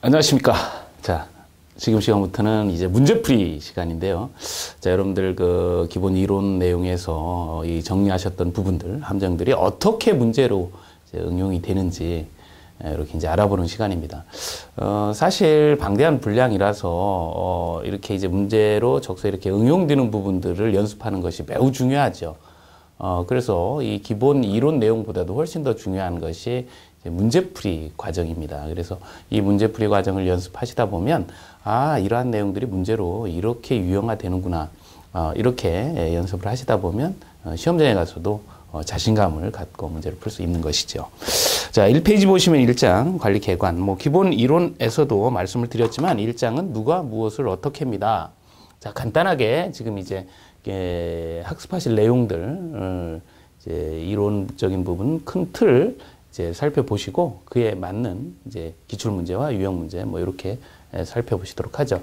안녕하십니까. 자, 지금 시간부터는 이제 문제풀이 시간인데요. 자, 여러분들 그 기본 이론 내용에서 이 정리하셨던 부분들, 함정들이 어떻게 문제로 이제 응용이 되는지 이렇게 이제 알아보는 시간입니다. 사실 방대한 분량이라서 이렇게 이제 문제로 적서 이렇게 응용되는 부분들을 연습하는 것이 매우 중요하죠. 그래서 이 기본 이론 내용보다도 훨씬 더 중요한 것이 문제풀이 과정입니다. 그래서 이 문제풀이 과정을 연습하시다 보면 이러한 내용들이 문제로 이렇게 유형화되는구나, 이렇게 연습을 하시다 보면 시험장에 가서도 자신감을 갖고 문제를 풀 수 있는 것이죠. 자, 1페이지 보시면 1장 관리 개관, 기본 이론에서도 말씀을 드렸지만 1장은 누가 무엇을 어떻게 합니다. 자, 간단하게 지금 이제 학습하실 내용들, 이제 이론적인 부분 큰 틀 이제 살펴보시고 그에 맞는 이제 기출 문제와 유형 문제 이렇게 살펴보시도록 하죠.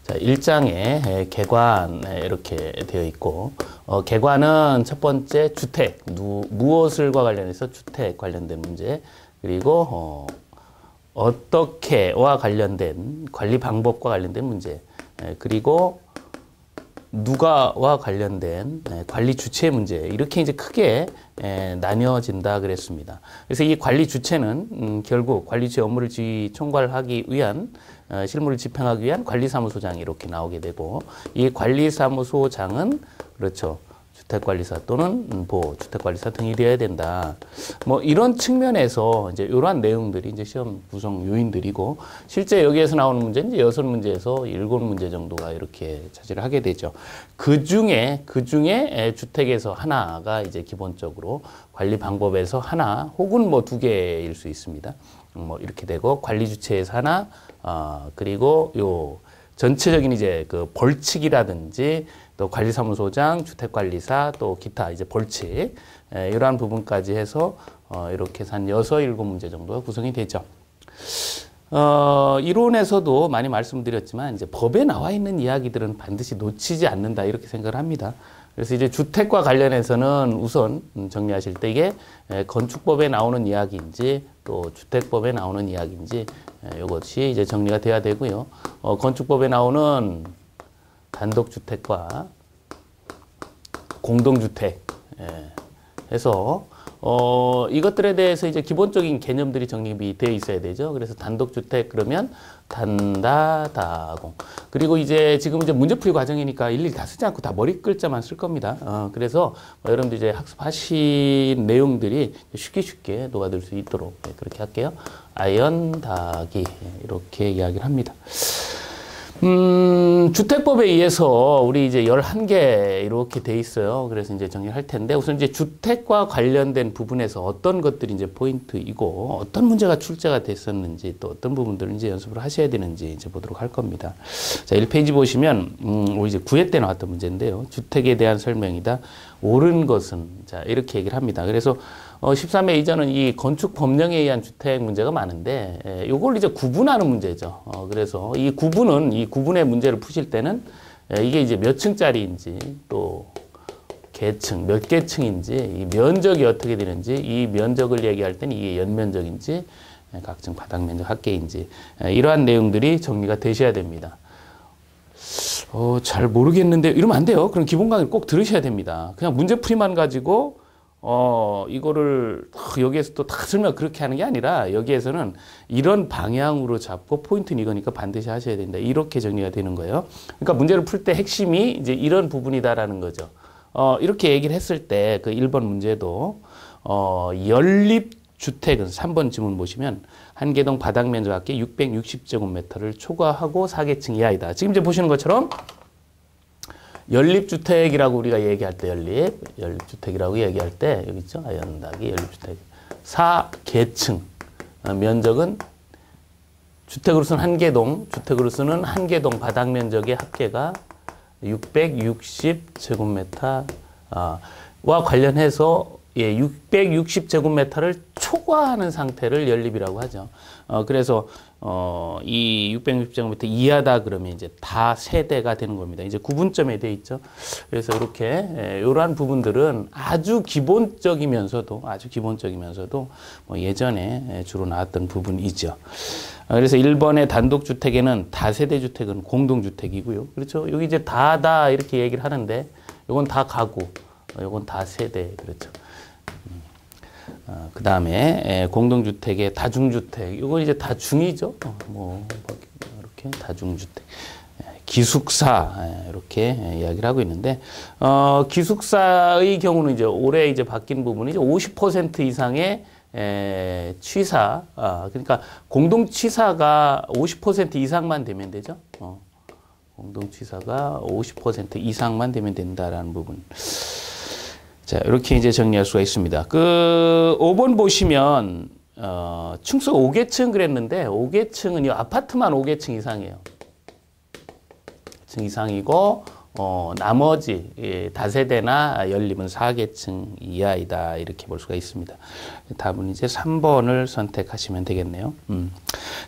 자, 1장에 개관 이렇게 되어 있고, 개관은 첫 번째 주택, 무엇을과 관련해서 주택 관련된 문제, 그리고 어떻게와 관련된 관리 방법과 관련된 문제, 그리고 누가와 관련된 관리 주체 문제, 이렇게 이제 크게 나뉘어진다 그랬습니다. 그래서 이 관리 주체는 결국 관리 주체 업무를 총괄하기 위한 실무를 집행하기 위한 관리사무소장이 이렇게 나오게 되고, 이 관리사무소장은 그렇죠, 주택관리사 또는 주택관리사 등이 되어야 된다. 이런 측면에서 이제 이러한 내용들이 이제 시험 구성 요인들이고, 실제 여기에서 나오는 문제는 이제 6문제에서 7문제 정도가 이렇게 차지를 하게 되죠. 그 중에 주택에서 하나가 이제 기본적으로 관리 방법에서 하나 혹은 2개일 수 있습니다. 이렇게 되고, 관리 주체에서 하나, 그리고 요 전체적인 이제 그 벌칙이라든지 또 관리사무소장, 주택관리사, 또 기타 이제 벌칙, 이러한 부분까지 해서 이렇게 해서 한 6, 7문제 정도가 구성이 되죠. 이론에서도 많이 말씀드렸지만 이제 법에 나와 있는 이야기들은 반드시 놓치지 않는다, 이렇게 생각을 합니다. 그래서 이제 주택과 관련해서는 우선 정리하실 때 이게 건축법에 나오는 이야기인지 또 주택법에 나오는 이야기인지 이것이 이제 정리가 돼야 되고요. 건축법에 나오는 단독주택과 공동주택 해서 이것들에 대해서 이제 기본적인 개념들이 정립이 되어 있어야 되죠. 그래서 단독주택 그러면 단다다공, 그리고 이제 지금 이제 문제풀이 과정이니까 일일이 다 쓰지 않고 다 머리 글자만 쓸 겁니다. 그래서 여러분들 이제 학습하신 내용들이 쉽게 녹아들 수 있도록 그렇게 할게요. 아연다기 이렇게 이야기를 합니다. 주택법에 의해서 우리 이제 11개 이렇게 돼 있어요. 그래서 이제 정리할 텐데, 우선 이제 주택과 관련된 부분에서 어떤 것들이 이제 포인트이고 어떤 문제가 출제가 됐었는지, 또 어떤 부분들을 이제 연습을 하셔야 되는지 이제 보도록 할 겁니다. 자, 1페이지 보시면 이제 9회 때 나왔던 문제인데요. 주택에 대한 설명이다. 옳은 것은, 자, 이렇게 얘기를 합니다. 그래서 13회 이전은 이 건축 법령에 의한 주택 문제가 많은데, 이걸 이제 구분하는 문제죠. 그래서 이 구분의 문제를 푸실 때는 이게 이제 몇 층짜리인지, 또 계층, 몇 개층인지, 이 면적이 어떻게 되는지, 이 면적을 얘기할 때는 이게 연면적인지, 각층 바닥 면적 합계인지, 이러한 내용들이 정리가 되셔야 됩니다. 잘 모르겠는데 이러면 안 돼요. 그럼 기본 강의를 꼭 들으셔야 됩니다. 그냥 문제풀이만 가지고 이거를 여기에서 또 다 설명 그렇게 하는 게 아니라, 여기에서는 이런 방향으로 잡고 포인트는 이거니까 반드시 하셔야 된다, 이렇게 정리가 되는 거예요. 그러니까 문제를 풀 때 핵심이 이제 이런 부분이다라는 거죠. 이렇게 얘기를 했을 때 그 1번 문제도 연립주택은 3번 지문 보시면 한 개동 바닥 면적 합계 660제곱미터를 초과하고 4계층 이하이다. 지금 이제 보시는 것처럼 연립주택이라고 우리가 얘기할 때, 연립주택이라고 얘기할 때, 여기 있죠? 연다기 연립주택. 4계층. 면적은 주택으로서는 한 개동, 주택으로서는 한 개동 바닥 면적의 합계가 660제곱미터, 와 관련해서 660제곱미터를 초과하는 상태를 연립이라고 하죠. 그래서 이 660제곱미터 이하다 그러면 이제 다 세대가 되는 겁니다. 이제 구분점에 돼 있죠. 그래서 이렇게 이러한 부분들은 아주 기본적이면서도 뭐 예전에 주로 나왔던 부분이죠. 그래서 1번의 단독주택에는 다세대 주택은 공동주택이고요. 그렇죠? 여기 이제 다다 이렇게 얘기를 하는데 요건 다 가구, 요건 다 세대. 그렇죠? 그 다음에 공동주택의 다중주택, 이건 이제 다중이죠. 뭐 이렇게 다중주택, 기숙사 이렇게 이야기를 하고 있는데 기숙사의 경우는 이제 올해 이제 바뀐 부분이 이제 50% 이상의 취사, 그러니까 공동 취사가 50% 이상만 되면 되죠. 공동 취사가 50% 이상만 되면 된다라는 부분. 자, 이렇게 이제 정리할 수가 있습니다. 5번 보시면, 층수가 5계층 그랬는데, 5계층은 이 아파트만 5계층 이상이에요. 층 이상이고, 나머지 다세대나 연립은 4계층 이하이다. 이렇게 볼 수가 있습니다. 답은 이제 3번을 선택하시면 되겠네요.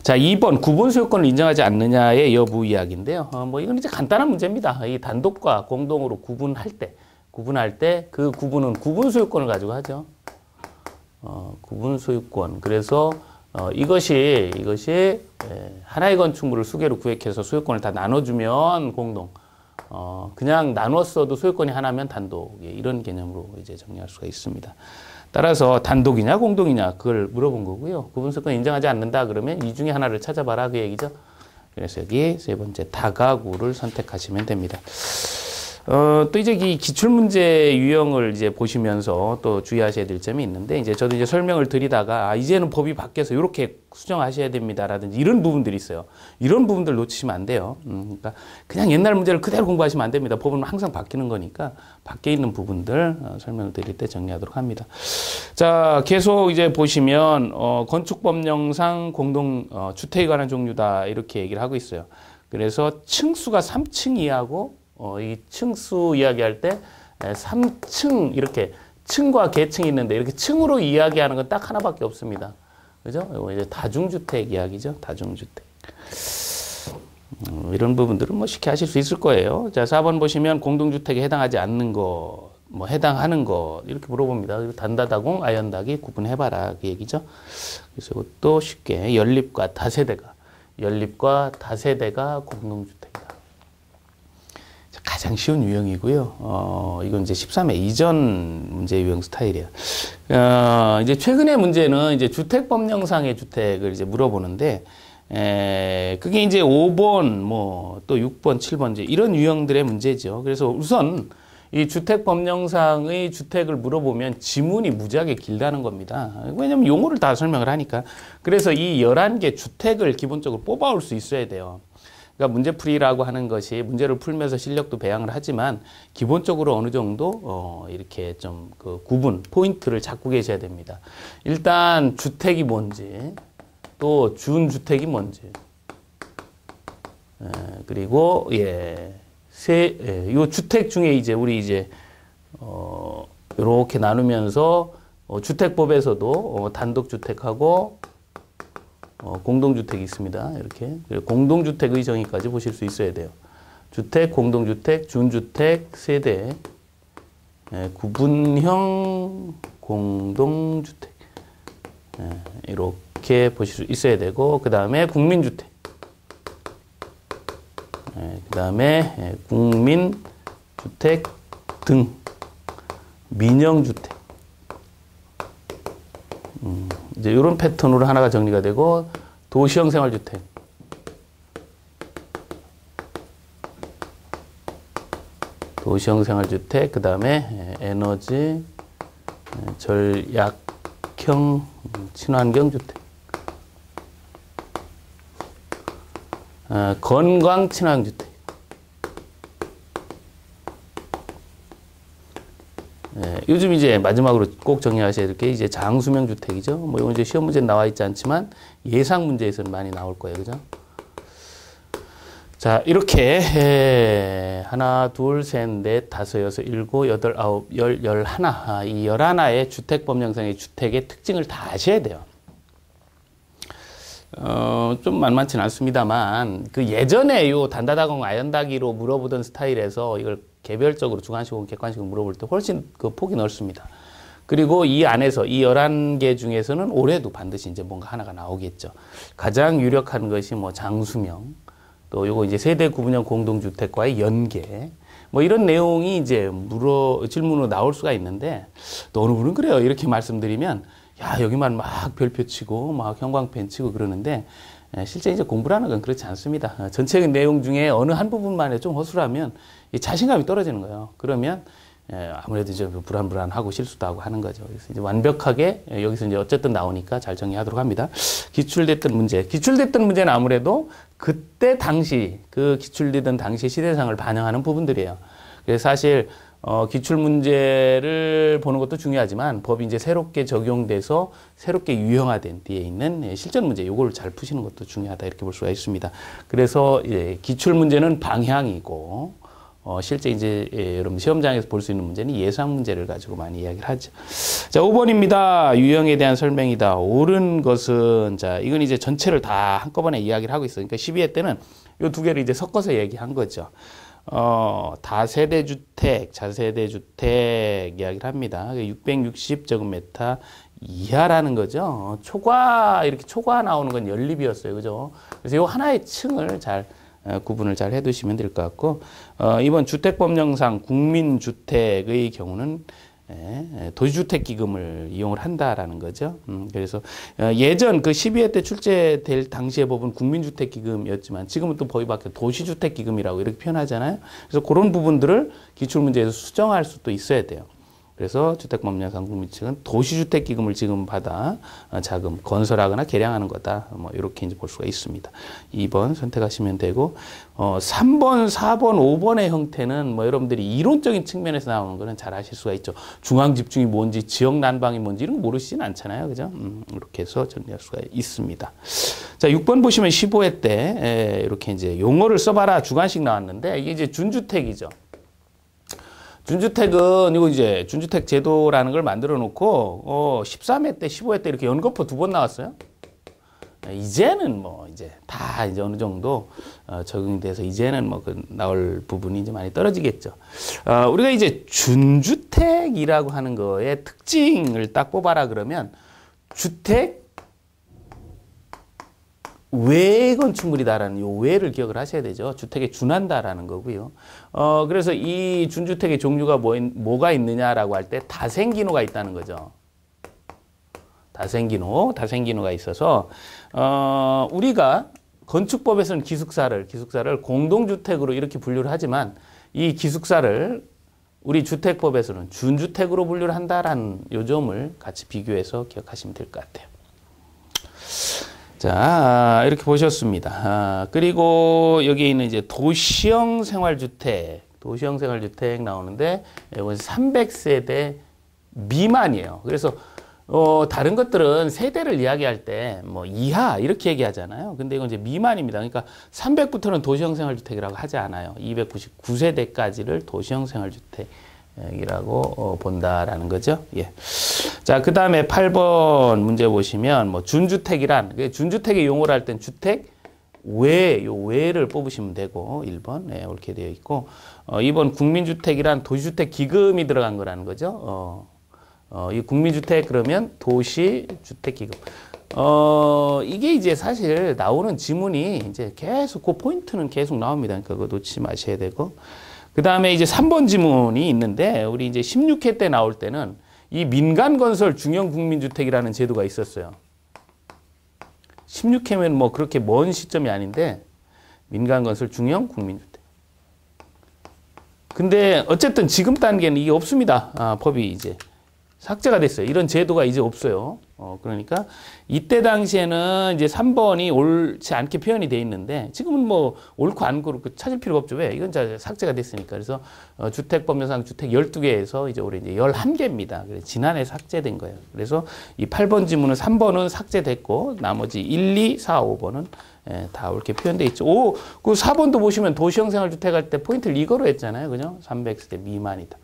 자, 2번 구분 소유권을 인정하지 않느냐의 여부 이야기인데요. 뭐 이건 이제 간단한 문제입니다. 이 단독과 공동으로 구분할 때 그 구분은 구분 소유권을 가지고 하죠. 구분 소유권. 그래서 이것이 하나의 건축물을 수개로 구획해서 소유권을 다 나눠주면 공동. 그냥 나눴어도 소유권이 하나면 단독. 이런 개념으로 이제 정리할 수가 있습니다. 따라서 단독이냐 공동이냐 그걸 물어본 거고요. 구분 소유권 인정하지 않는다 그러면 이 중에 하나를 찾아봐라 그 얘기죠. 그래서 여기 세 번째 다가구를 선택하시면 됩니다. 또 이제 이 기출문제 유형을 이제 보시면서 또 주의하셔야 될 점이 있는데, 이제 저도 이제 설명을 드리다가, 이제는 법이 바뀌어서 이렇게 수정하셔야 됩니다라든지 이런 부분들이 있어요. 이런 부분들 놓치시면 안 돼요. 그러니까 그냥 옛날 문제를 그대로 공부하시면 안 됩니다. 법은 항상 바뀌는 거니까 바뀌어 있는 부분들 설명을 드릴 때 정리하도록 합니다. 자, 계속 이제 보시면, 건축법령상 공동, 주택에 관한 종류다. 이렇게 얘기를 하고 있어요. 그래서 층수가 3층 이하고, 이 층수 이야기할 때 3층 이렇게 층과 계층이 있는데 이렇게 층으로 이야기하는 건 딱 하나밖에 없습니다. 그죠? 이거 이제 다중주택 이야기죠. 다중주택. 이런 부분들은 뭐 쉽게 하실 수 있을 거예요. 자, 4번 보시면 공동주택에 해당하지 않는 거, 뭐 해당하는 거 이렇게 물어봅니다. 단다다공, 아연다기 구분해봐라 그 얘기죠. 그래서 이것도 쉽게 연립과 다세대가 공동주택이다. 가장 쉬운 유형이고요. 이건 이제 13회 이전 문제 유형 스타일이에요. 이제 최근의 문제는 이제 주택법령상의 주택을 이제 물어보는데, 그게 이제 5번, 뭐, 또 6번, 7번, 이제 이런 유형들의 문제죠. 그래서 우선 이 주택법령상의 주택을 물어보면 지문이 무지하게 길다는 겁니다. 왜냐면 용어를 다 설명을 하니까. 그래서 이 11개 주택을 기본적으로 뽑아올 수 있어야 돼요. 그러니까 문제풀이라고 하는 것이 문제를 풀면서 실력도 배양을 하지만 기본적으로 어느 정도 이렇게 좀 그 구분 포인트를 잡고 계셔야 됩니다. 일단 주택이 뭔지, 또 준주택이 뭔지, 그리고 요 주택 중에 이제 우리 이제 이렇게 나누면서 주택법에서도 단독주택하고 공동주택이 있습니다. 이렇게. 공동주택의 정의까지 보실 수 있어야 돼요. 주택, 공동주택, 준주택, 세대, 구분형 공동주택. 이렇게 보실 수 있어야 되고, 그 다음에 국민주택. 그 다음에 국민주택 등, 민영주택. 이제 이런 패턴으로 하나가 정리가 되고, 도시형 생활주택. 도시형 생활주택, 그 다음에 에너지, 절약형, 친환경 주택. 건강 친환경 주택. 요즘 이제 마지막으로 꼭 정리하셔야 될 게 이제 장수명 주택이죠. 뭐 이건 이제 시험 문제는 나와 있지 않지만 예상 문제에서는 많이 나올 거예요. 그죠? 자, 이렇게 하나, 둘, 셋, 넷, 다섯, 여섯, 일곱, 여덟, 아홉, 열, 열하나. 이 11하나의 주택법령상의 주택의 특징을 다 아셔야 돼요. 좀 만만치는 않습니다만, 그 예전에 요 단다다공 아연다기로 물어보던 스타일에서 이걸 개별적으로 주관식으로 객관식으로 물어볼 때 훨씬 그 폭이 넓습니다. 그리고 이 안에서 이 11개 중에서는 올해도 반드시 이제 뭔가 하나가 나오겠죠. 가장 유력한 것이 뭐 장수명, 또 요거 이제 세대 구분형 공동주택과의 연계, 뭐 이런 내용이 이제 질문으로 나올 수가 있는데, 또 어느 분은 그래요. 이렇게 말씀드리면, 야, 여기만 막 별표 치고, 막 형광펜 치고 그러는데, 실제 이제 공부라는 건 그렇지 않습니다. 전체 내용 중에 어느 한 부분만에 좀 허술하면 자신감이 떨어지는 거예요. 그러면 아무래도 이제 불안불안하고 실수도 하고 하는 거죠. 그래서 이제 완벽하게 여기서 이제 어쨌든 나오니까 잘 정리하도록 합니다. 기출됐던 문제. 기출됐던 문제는 아무래도 그때 당시, 그 기출되던 당시 시대상을 반영하는 부분들이에요. 그래서 사실 기출 문제를 보는 것도 중요하지만 법이 이제 새롭게 적용돼서 새롭게 유형화된 뒤에 있는 실전 문제, 요걸 잘 푸시는 것도 중요하다 이렇게 볼 수가 있습니다. 그래서 기출 문제는 방향이고 실제 이제 여러분 시험장에서 볼 수 있는 문제는 예상 문제를 가지고 많이 이야기를 하죠. 자, 5번입니다. 유형에 대한 설명이다. 옳은 것은, 자, 이건 이제 전체를 다 한꺼번에 이야기를 하고 있어요. 그러니까 12회 때는 이 두 개를 이제 섞어서 얘기한 거죠. 다세대주택, 자세대주택 이야기를 합니다. 660제곱미터 이하라는 거죠. 초과, 이렇게 초과 나오는 건 연립이었어요. 그죠? 그래서 이 하나의 층을 잘 구분을 잘 해두시면 될 것 같고, 이번 주택법령상 국민주택의 경우는 도시주택기금을 이용을 한다라는 거죠. 그래서 예전 그 12회 때 출제될 당시의 법은 국민주택기금이었지만 지금은 또 법이 바뀌어 도시주택기금이라고 이렇게 표현하잖아요. 그래서 그런 부분들을 기출문제에서 수정할 수도 있어야 돼요. 그래서 주택법령상 국민주택은 도시주택기금을 지금 받아 자금 건설하거나 개량하는 거다. 뭐 이렇게 이제 볼 수가 있습니다. 2번 선택하시면 되고, 3번, 4번, 5번의 형태는 뭐 여러분들이 이론적인 측면에서 나오는 거는 잘 아실 수가 있죠. 중앙집중이 뭔지, 지역 난방이 뭔지 이런 거 모르시진 않잖아요. 그죠? 이렇게 해서 정리할 수가 있습니다. 자, 6번 보시면 15회 때 이렇게 이제 용어를 써봐라 주관식 나왔는데 이게 이제 준주택이죠. 준주택은 이거 이제 준주택 제도라는 걸 만들어 놓고 13회 때 15회 때 이렇게 연거푸 2번 나왔어요. 이제는 뭐 이제 다 이제 어느 정도 적용이 돼서 이제는 뭐 그 나올 부분이 이제 많이 떨어지겠죠. 우리가 이제 준주택이라고 하는 거의 특징을 딱 뽑아라 그러면 주택 외 건축물이다라는 요 외를 기억을 하셔야 되죠. 주택에 준한다라는 거고요. 그래서 이 준주택의 종류가 뭐가 있느냐라고 할 때 다생기노가 있다는 거죠. 다생기노가 있어서 우리가 건축법에서는 기숙사를 공동주택으로 이렇게 분류를 하지만 이 기숙사를 우리 주택법에서는 준주택으로 분류를 한다라는 요 점을 같이 비교해서 기억하시면 될 것 같아요. 자, 이렇게 보셨습니다. 그리고 여기 있는 이제 도시형 생활주택 나오는데, 이건 300세대 미만이에요. 그래서, 다른 것들은 세대를 이야기할 때, 뭐, 이하, 이렇게 얘기하잖아요. 근데 이건 이제 미만입니다. 그러니까 300부터는 도시형 생활주택이라고 하지 않아요. 299세대까지를 도시형 생활주택이라고 본다라는 거죠. 예. 자, 그 다음에 8번 문제 보시면, 뭐, 준주택이란, 준주택의 용어를 할 땐 주택 외, 요 외를 뽑으시면 되고, 1번, 네, 이렇게 되어 있고, 2번 국민주택이란 도시주택 기금이 들어간 거라는 거죠. 이 국민주택 그러면 도시주택기금. 이게 이제 사실 나오는 지문이 이제 계속, 그 포인트는 계속 나옵니다. 그러니까 그거 놓치지 마셔야 되고. 그 다음에 이제 3번 지문이 있는데, 우리 이제 16회 때 나올 때는 이 민간건설 중형국민주택이라는 제도가 있었어요. 16회면 뭐 그렇게 먼 시점이 아닌데, 민간건설 중형국민주택. 근데 어쨌든 지금 단계는 이게 없습니다. 법이 이제 삭제가 됐어요. 이런 제도가 이제 없어요. 그러니까 이때 당시에는 이제 3번이 옳지 않게 표현이 돼 있는데 지금은 뭐 옳고 않고 찾을 필요가 없죠. 왜? 이건 자 삭제가 됐으니까. 그래서 주택법령상 주택 12개에서 이제 올해 이제 11개입니다. 그래서 지난해 삭제된 거예요. 그래서 이 8번 지문은 3번은 삭제됐고 나머지 1, 2, 4, 5번은 다 옳게 표현돼 있죠. 그 4번도 보시면 도시형 생활주택 할 때 포인트를 이거로 했잖아요. 그죠? 300세대 미만이다.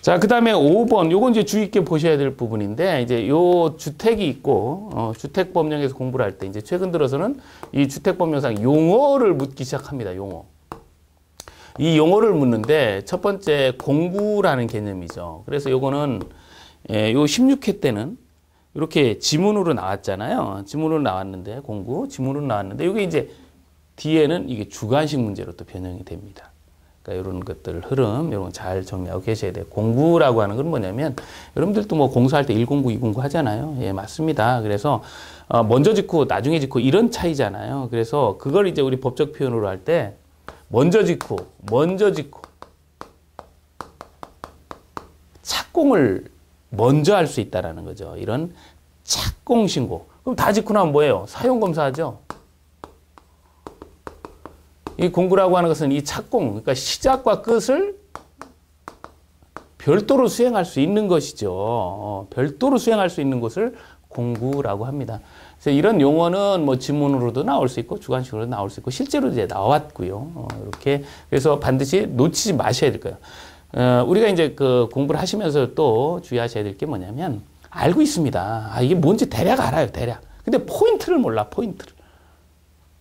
자, 그 다음에 5번, 요건 이제 주의 깊게 보셔야 될 부분인데, 이제 요 주택이 있고, 주택법령에서 공부를 할 때, 이제 최근 들어서는 이 주택법령상 용어를 묻기 시작합니다, 용어. 이 용어를 묻는데, 첫 번째 공구라는 개념이죠. 그래서 요거는 요 16회 때는 이렇게 지문으로 나왔잖아요. 지문으로 나왔는데, 지문으로 나왔는데, 이게 이제 뒤에는 이게 주관식 문제로 또 변형이 됩니다. 그러니까 이런 것들 흐름, 이런 거 잘 정리하고 계셔야 돼요. 공부라고 하는 건 뭐냐면, 여러분들도 뭐 공수할 때 1공부, 2공부 하잖아요. 예, 맞습니다. 그래서, 먼저 짓고, 나중에 짓고, 이런 차이잖아요. 그래서 그걸 이제 우리 법적 표현으로 할 때, 먼저 짓고, 착공을 먼저 할 수 있다라는 거죠. 이런 착공 신고. 그럼 다 짓고 나면 뭐예요? 사용 검사하죠. 이 공구라고 하는 것은 이 착공, 그러니까 시작과 끝을 별도로 수행할 수 있는 것이죠. 별도로 수행할 수 있는 것을 공구라고 합니다. 그래서 이런 용어는 뭐 지문으로도 나올 수 있고 주관식으로도 나올 수 있고 실제로 이제 나왔고요. 이렇게 그래서 반드시 놓치지 마셔야 될 거예요. 우리가 이제 그 공부를 하시면서 또 주의하셔야 될 게 뭐냐면 알고 있습니다. 이게 뭔지 대략 알아요, 대략. 근데 포인트를 몰라, 포인트를.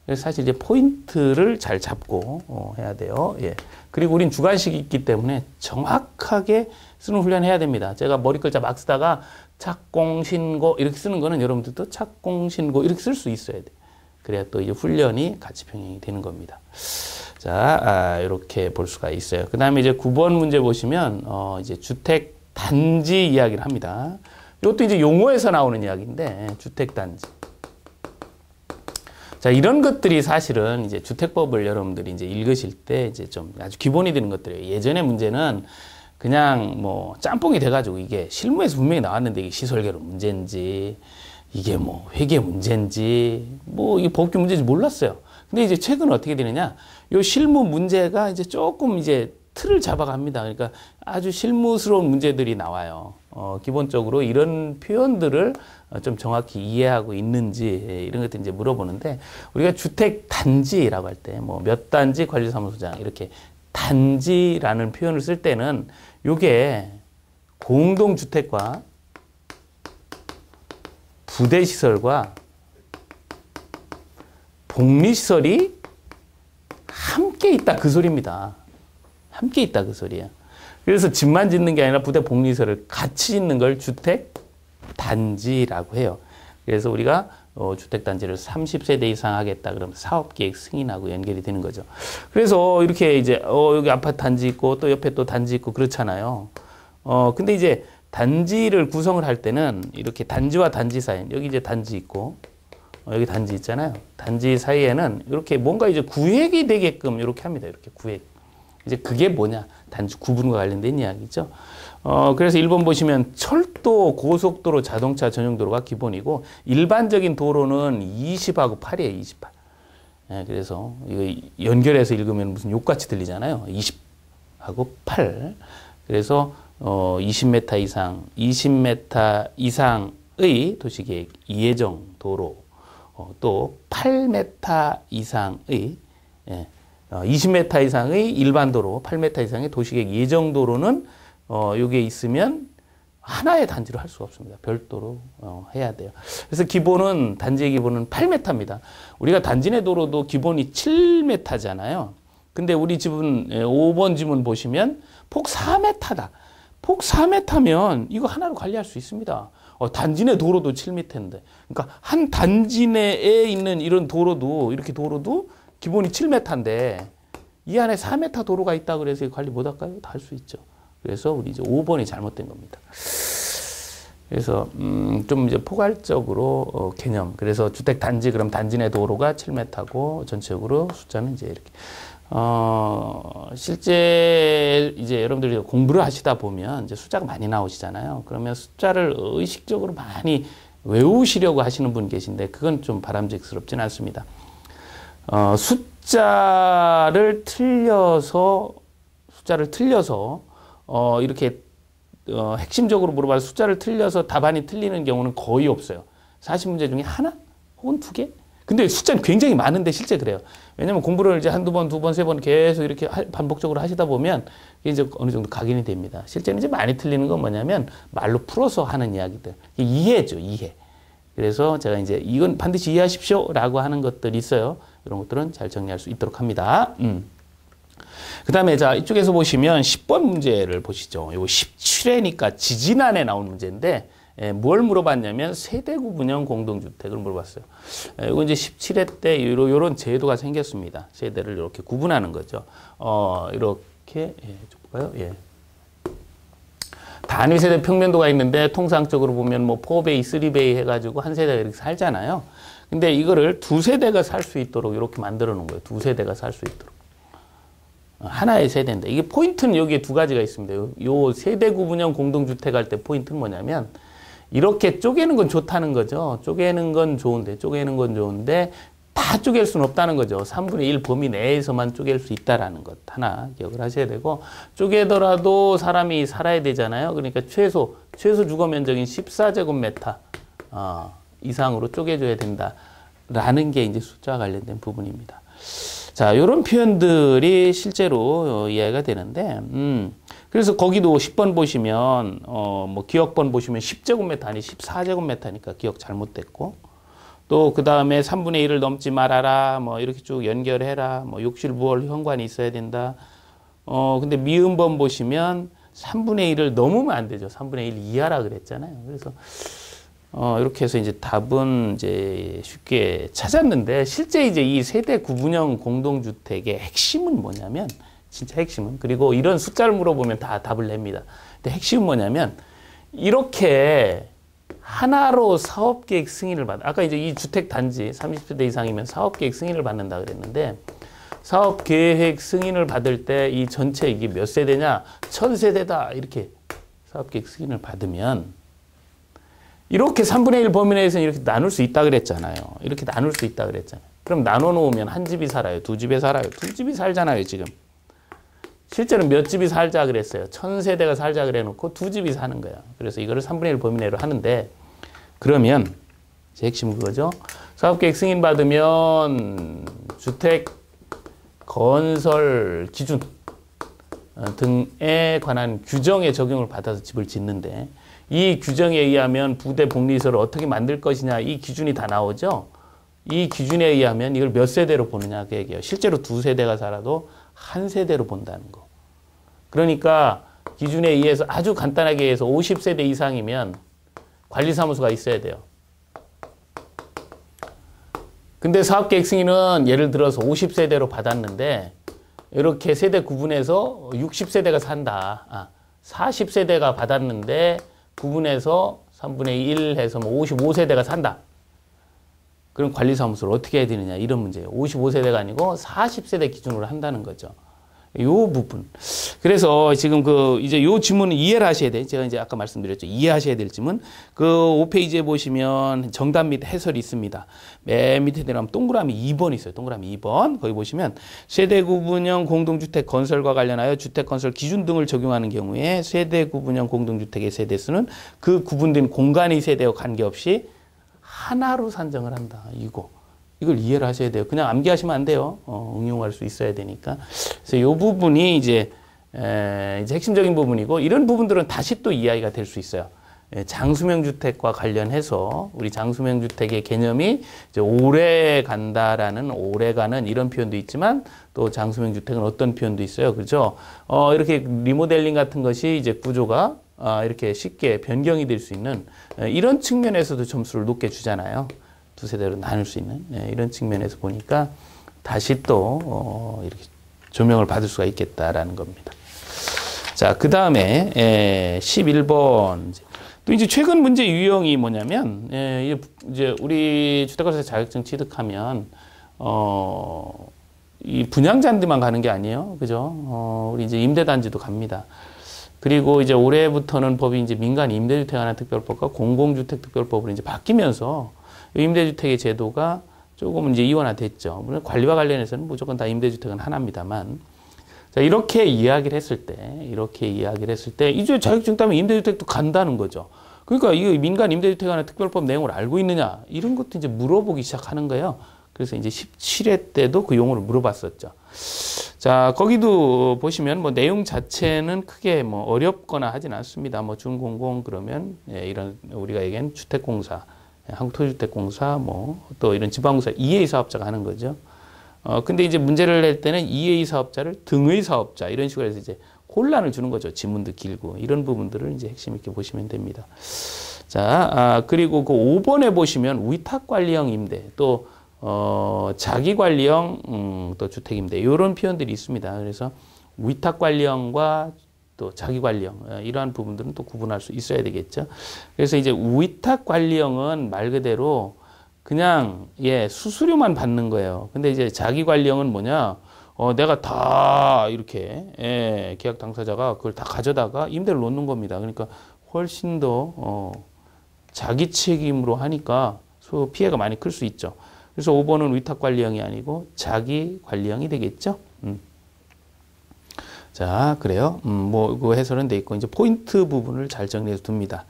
그래서 사실 이제 포인트를 잘 잡고 해야 돼요. 예. 그리고 우린 주관식이 있기 때문에 정확하게 쓰는 훈련 해야 됩니다. 제가 머리 글자 막 쓰다가 착공, 신고 이렇게 쓰는 거는 여러분들도 착공, 신고 이렇게 쓸 수 있어야 돼. 그래야 또 이제 훈련이 같이 병행이 되는 겁니다. 자, 이렇게 볼 수가 있어요. 그 다음에 이제 9번 문제 보시면, 이제 주택 단지 이야기를 합니다. 이것도 이제 용어에서 나오는 이야기인데, 주택 단지. 자, 이런 것들이 사실은 이제 주택법을 여러분들이 이제 읽으실 때 이제 좀 아주 기본이 되는 것들이에요. 예전의 문제는 그냥 뭐 짬뽕이 돼가지고 이게 실무에서 분명히 나왔는데 이게 시설계로 문제인지, 이게 뭐 회계 문제인지, 뭐 이게 법규 문제인지 몰랐어요. 근데 이제 최근 어떻게 되느냐? 요 실무 문제가 이제 조금 이제 틀을 잡아갑니다. 그러니까 아주 실무스러운 문제들이 나와요. 기본적으로 이런 표현들을 좀 정확히 이해하고 있는지 이런 것들 이제 물어보는데 우리가 주택 단지라고 할 때 뭐 몇 단지 관리사무소장 이렇게 단지라는 표현을 쓸 때는 요게 공동주택과 부대시설과 복리시설이 함께 있다 그 소리입니다. 함께 있다 그 소리야. 그래서 집만 짓는 게 아니라 부대 복리시설을 같이 짓는 걸 주택 단지라고 해요. 그래서 우리가 주택 단지를 30세대 이상 하겠다 그러면 사업계획 승인하고 연결이 되는 거죠. 그래서 이렇게 이제 여기 아파트 단지 있고 또 옆에 또 단지 있고 그렇잖아요. 근데 이제 단지를 구성을 할 때는 이렇게 단지와 단지 사이 여기 이제 단지 있고 여기 단지 있잖아요. 단지 사이에는 이렇게 뭔가 이제 구획이 되게끔 이렇게 합니다. 이렇게 구획. 이제 그게 뭐냐? 단지 구분과 관련된 이야기죠. 그래서 1번 보시면 철도, 고속도로, 자동차 전용도로가 기본이고 일반적인 도로는 20하고 8이에요. 28. 예, 그래서 이거 연결해서 읽으면 무슨 욕같이 들리잖아요. 20하고 8. 그래서 20m 이상, 20m 이상의 도시계획 이해정 도로 또 8m 이상의 20m 이상의 일반 도로, 8m 이상의 도시계획 예정 도로는 요게 있으면 하나의 단지로 할 수가 없습니다. 별도로 해야 돼요. 그래서 기본은 단지의 기본은 8m입니다. 우리가 단지 내 도로도 기본이 7m잖아요. 근데 우리 집은 5번 집은 보시면 폭 4m다. 폭 4m면 이거 하나로 관리할 수 있습니다. 단지 내 도로도 7m인데. 그러니까 한 단지 내에 있는 이런 도로도 이렇게 도로도 기본이 7m인데 이 안에 4m 도로가 있다 그래서 관리 못 할까요? 다 할 수 있죠. 그래서 우리 이제 5번이 잘못된 겁니다. 그래서 좀 이제 포괄적으로 개념. 그래서 주택 단지 그럼 단지 내 도로가 7m고 전체적으로 숫자는 이제 이렇게. 실제 이제 여러분들이 공부를 하시다 보면 이제 숫자가 많이 나오시잖아요. 그러면 숫자를 의식적으로 많이 외우시려고 하시는 분 계신데 그건 좀 바람직스럽진 않습니다. 숫자를 틀려서 이렇게 핵심적으로 물어봐서 숫자를 틀려서 답안이 틀리는 경우는 거의 없어요. 40문제 중에 하나 혹은 두 개? 근데 숫자는 굉장히 많은데 실제 그래요. 왜냐면 공부를 이제 한두 번, 두 번, 세 번 계속 이렇게 반복적으로 하시다 보면 이제 어느 정도 각인이 됩니다. 실제는 이제 많이 틀리는 건 뭐냐면 말로 풀어서 하는 이야기들. 이해죠, 이해. 그래서 제가 이제 이건 반드시 이해하십시오 라고 하는 것들이 있어요. 이런 것들은 잘 정리할 수 있도록 합니다. 그 다음에 자, 이쪽에서 보시면 10번 문제를 보시죠. 이거 17회니까 지지난해 나온 문제인데, 뭘 물어봤냐면 세대 구분형 공동주택을 물어봤어요. 이거 이제 17회 때 이런 제도가 생겼습니다. 세대를 이렇게 구분하는 거죠. 이렇게, 볼까요? 예. 단위 세대 평면도가 있는데 통상적으로 보면 뭐 4베이, 3베이 해가지고 한 세대가 이렇게 살잖아요. 근데 이거를 두 세대가 살 수 있도록 이렇게 만들어 놓은 거예요. 두 세대가 살 수 있도록. 하나의 세대인데 이게 포인트는 여기에 두 가지가 있습니다. 요 세대 구분형 공동주택 할 때 포인트는 뭐냐면 이렇게 쪼개는 건 좋다는 거죠. 쪼개는 건 좋은데 다 쪼갤 수는 없다는 거죠. 3분의 1 범위 내에서만 쪼갤 수 있다라는 것 하나 기억을 하셔야 되고, 쪼개더라도 사람이 살아야 되잖아요. 그러니까 최소 주거 면적인 14제곱미터 이상으로 쪼개줘야 된다라는 게 이제 숫자와 관련된 부분입니다. 자, 이런 표현들이 실제로 이해가 되는데, 그래서 거기도 10번 보시면, 뭐 기억번 보시면 10제곱미터 아니 14제곱미터니까 기억 잘못됐고, 또 그 다음에 3분의 1을 넘지 말아라, 뭐 이렇게 쭉 연결해라, 뭐 욕실 부월 현관이 있어야 된다. 근데 미음번 보시면 3분의 1을 넘으면 안 되죠. 3분의 1 이하라 그랬잖아요. 그래서 이렇게 해서 이제 답은 이제 쉽게 찾았는데, 실제 이제 이 세대 구분형 공동주택의 핵심은 뭐냐면, 진짜 핵심은, 그리고 이런 숫자를 물어보면 다 답을 냅니다. 근데 핵심은 뭐냐면, 이렇게 하나로 사업계획 승인을 아까 이제 이 주택 단지 30세대 이상이면 사업계획 승인을 받는다 그랬는데, 사업계획 승인을 받을 때 이 전체 이게 몇 세대냐, 1000세대다 이렇게 사업계획 승인을 받으면, 이렇게 3분의 1 범위 내에서는 이렇게 나눌 수 있다 그랬잖아요. 이렇게 나눌 수 있다 그랬잖아요. 그럼 나눠 놓으면 한 집이 살아요? 두 집에 살아요? 두 집이 살잖아요, 지금. 실제로 몇 집이 살자 그랬어요? 1000세대가 살자 그래 놓고 두 집이 사는 거예요. 그래서 이거를 3분의 1 범위 내로 하는데, 그러면 제 핵심 그거죠. 사업계획 승인 받으면 주택 건설 기준 등에 관한 규정에 적용을 받아서 집을 짓는데, 이 규정에 의하면 부대 복리설을 어떻게 만들 것이냐, 이 기준이 다 나오죠. 이 기준에 의하면 이걸 몇 세대로 보느냐 그 얘기예요. 실제로 두 세대가 살아도 한 세대로 본다는 거. 그러니까 기준에 의해서 아주 간단하게 해서 50세대 이상이면 관리사무소가 있어야 돼요. 근데 사업계획 승인은 예를 들어서 50세대로 받았는데 이렇게 세대 구분해서 60세대가 산다. 40세대가 받았는데 구분해서 3분의 1 해서 뭐 55세대가 산다. 그럼 관리사무소를 어떻게 해야 되느냐, 이런 문제예요. 55세대가 아니고 40세대 기준으로 한다는 거죠. 요 부분. 그래서 지금 이제 요 지문은 이해를 하셔야 돼요. 제가 이제 아까 말씀드렸죠. 이해하셔야 될 지문. 5페이지에 보시면 정답 및 해설이 있습니다. 맨 밑에 내려가면 동그라미 2번 있어요. 동그라미 2번. 거기 보시면 세대 구분형 공동주택 건설과 관련하여 주택 건설 기준 등을 적용하는 경우에 세대 구분형 공동주택의 세대수는 그 구분된 공간의 세대와 관계없이 하나로 산정을 한다. 이걸 이해를 하셔야 돼요. 그냥 암기하시면 안 돼요. 응용할 수 있어야 되니까. 그래서 이 부분이 이제 핵심적인 부분이고, 이런 부분들은 다시 또 이야기가 될 수 있어요. 장수명 주택과 관련해서 우리 장수명 주택의 개념이 이제 오래 간다라는, 오래가는 이런 표현도 있지만, 또 장수명 주택은 어떤 표현도 있어요. 그렇죠? 이렇게 리모델링 같은 것이 이제 구조가 이렇게 쉽게 변경이 될 수 있는 이런 측면에서도 점수를 높게 주잖아요. 두 세대로 나눌 수 있는 이런 측면에서 보니까 다시 또 이렇게 조명을 받을 수가 있겠다라는 겁니다. 자, 그 다음에 11번. 또 이제 최근 문제 유형이 뭐냐면, 이제 우리 주택건설 자격증 취득하면 이 분양자한테만 가는 게 아니에요, 그죠? 우리 이제 임대단지도 갑니다. 그리고 이제 올해부터는 법이 이제 민간 임대주택 관한 특별법과 공공주택 특별법으로 이제 바뀌면서 임대주택의 제도가 조금 이제 이원화됐죠. 물론 관리와 관련해서는 무조건 다 임대주택은 하나입니다만. 자, 이렇게 이야기를 했을 때, 이제 자격증 따면 임대주택도 간다는 거죠. 그러니까 이 민간 임대주택 관한 특별법 내용을 알고 있느냐, 이런 것도 이제 물어보기 시작하는 거예요. 그래서 이제 17회 때도 그 용어를 물어봤었죠. 자, 거기도 보시면 뭐 내용 자체는 크게 뭐 어렵거나 하진 않습니다. 뭐 준공공 그러면 이런 우리가 얘기하는 주택공사, 한국토지주택공사, 뭐 또 이런 지방공사 EA 사업자가 하는 거죠. 근데 이제 문제를 낼 때는 이의 사업자를 등의 사업자 이런 식으로 해서 이제 혼란을 주는 거죠. 지문도 길고 이런 부분들을 이제 핵심 있게 보시면 됩니다. 자, 그리고 그 5번에 보시면 위탁관리형 임대 또 자기관리형 또 주택임대 이런 표현들이 있습니다. 그래서 위탁관리형과 또 자기관리형 이러한 부분들은 또 구분할 수 있어야 되겠죠. 그래서 이제 위탁관리형은 말 그대로 그냥 수수료만 받는 거예요. 근데 이제 자기관리형은 뭐냐? 내가 다 이렇게 계약 당사자가 그걸 다 가져다가 임대를 놓는 겁니다. 그러니까 훨씬 더 자기 책임으로 하니까 피해가 많이 클 수 있죠. 그래서 5번은 위탁관리형이 아니고 자기관리형이 되겠죠. 자, 그래요. 그 해설은 돼 있고, 이제 포인트 부분을 잘 정리해서 둡니다.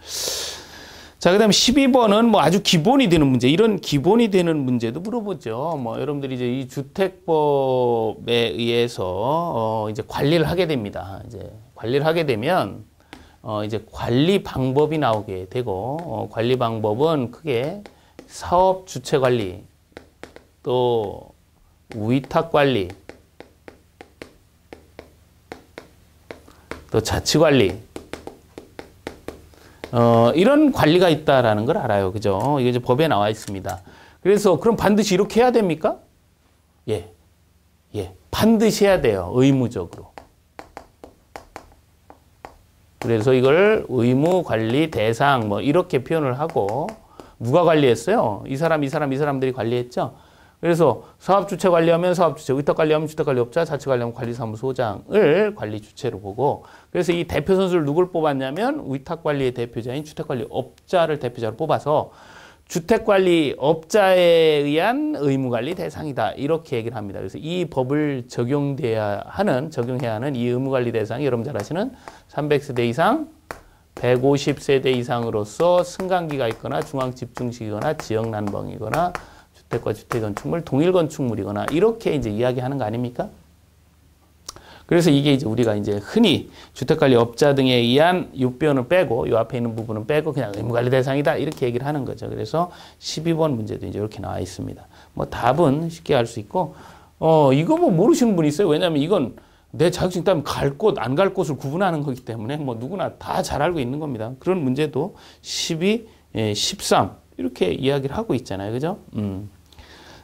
자, 그 다음에 12번은 뭐 아주 기본이 되는 문제, 이런 기본이 되는 문제도 물어보죠. 여러분들이 이제 이 주택법에 의해서, 이제 관리를 하게 됩니다. 이제 관리를 하게 되면, 이제 관리 방법이 나오게 되고, 관리 방법은 크게 사업 주체 관리, 또 위탁 관리, 또 자치관리 이런 관리가 있다라는 걸 알아요. 그죠? 이게 이제 법에 나와 있습니다. 그래서 그럼 반드시 이렇게 해야 됩니까? 예. 반드시 해야 돼요. 의무적으로. 그래서 이걸 의무 관리 대상 뭐 이렇게 표현을 하고 누가 관리했어요? 이 사람들이 관리했죠? 그래서 사업주체 관리하면 사업주체, 위탁관리하면 주택관리업자, 자치관리하면 관리사무소장을 관리 주체로 보고 그래서 이 대표 선수를 누굴 뽑았냐면 위탁관리의 대표자인 주택관리업자를 대표자로 뽑아서 주택관리업자에 의한 의무관리 대상이다. 이렇게 얘기를 합니다. 그래서 이 법을 적용해야 하는 이 의무관리 대상이 여러분 잘 아시는 300세대 이상 150세대 이상으로서 승강기가 있거나 중앙집중식이거나 지역난방이거나 주택과 주택건축물, 동일건축물이거나 이렇게 이제 이야기하는 거 아닙니까? 그래서 이게 이제 우리가 이제 흔히 주택관리업자 등에 의한 이 표현을 빼고 이 앞에 있는 부분은 빼고 그냥 의무관리 대상이다 이렇게 얘기를 하는 거죠. 그래서 12번 문제도 이제 이렇게 나와 있습니다. 뭐 답은 쉽게 알 수 있고 이거 뭐 모르시는 분이 있어요. 왜냐하면 이건 내 자격증 따면 갈 곳, 안 갈 곳을 구분하는 거기 때문에 뭐 누구나 다 잘 알고 있는 겁니다. 그런 문제도 12, 13 이렇게 이야기를 하고 있잖아요. 그죠?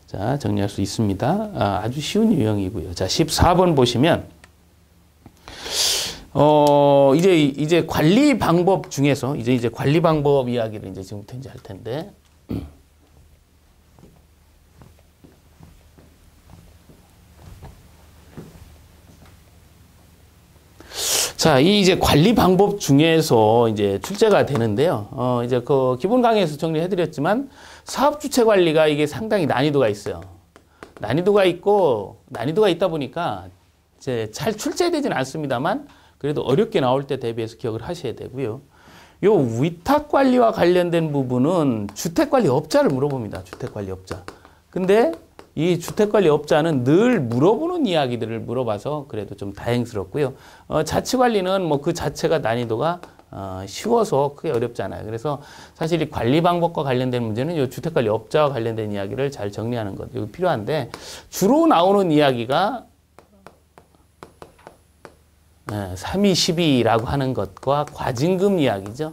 자, 정리할 수 있습니다. 아주 쉬운 유형이고요. 자, 14번 보시면 이제 관리 방법 중에서 이제 관리 방법 이야기를 이제 지금부터 이제 할 텐데. 자, 이 이제 관리 방법 중에서 이제 출제가 되는데요. 이제 그 기본 강의에서 정리해 드렸지만 사업 주체 관리가 이게 상당히 난이도가 있어요. 난이도가 있다 보니까 이제 잘 출제되지는 않습니다만 그래도 어렵게 나올 때 대비해서 기억을 하셔야 되고요. 요 위탁 관리와 관련된 부분은 주택 관리업자를 물어봅니다. 주택 관리업자. 근데 이 주택관리업자는 늘 물어보는 이야기들을 물어봐서 그래도 좀 다행스럽고요. 자치관리는 뭐 그 자체가 난이도가 쉬워서 크게 어렵지 않아요. 그래서 사실 이 관리 방법과 관련된 문제는 이 주택관리업자와 관련된 이야기를 잘 정리하는 것 이거 필요한데 주로 나오는 이야기가 3.2.12라고 하는 것과 과징금 이야기죠.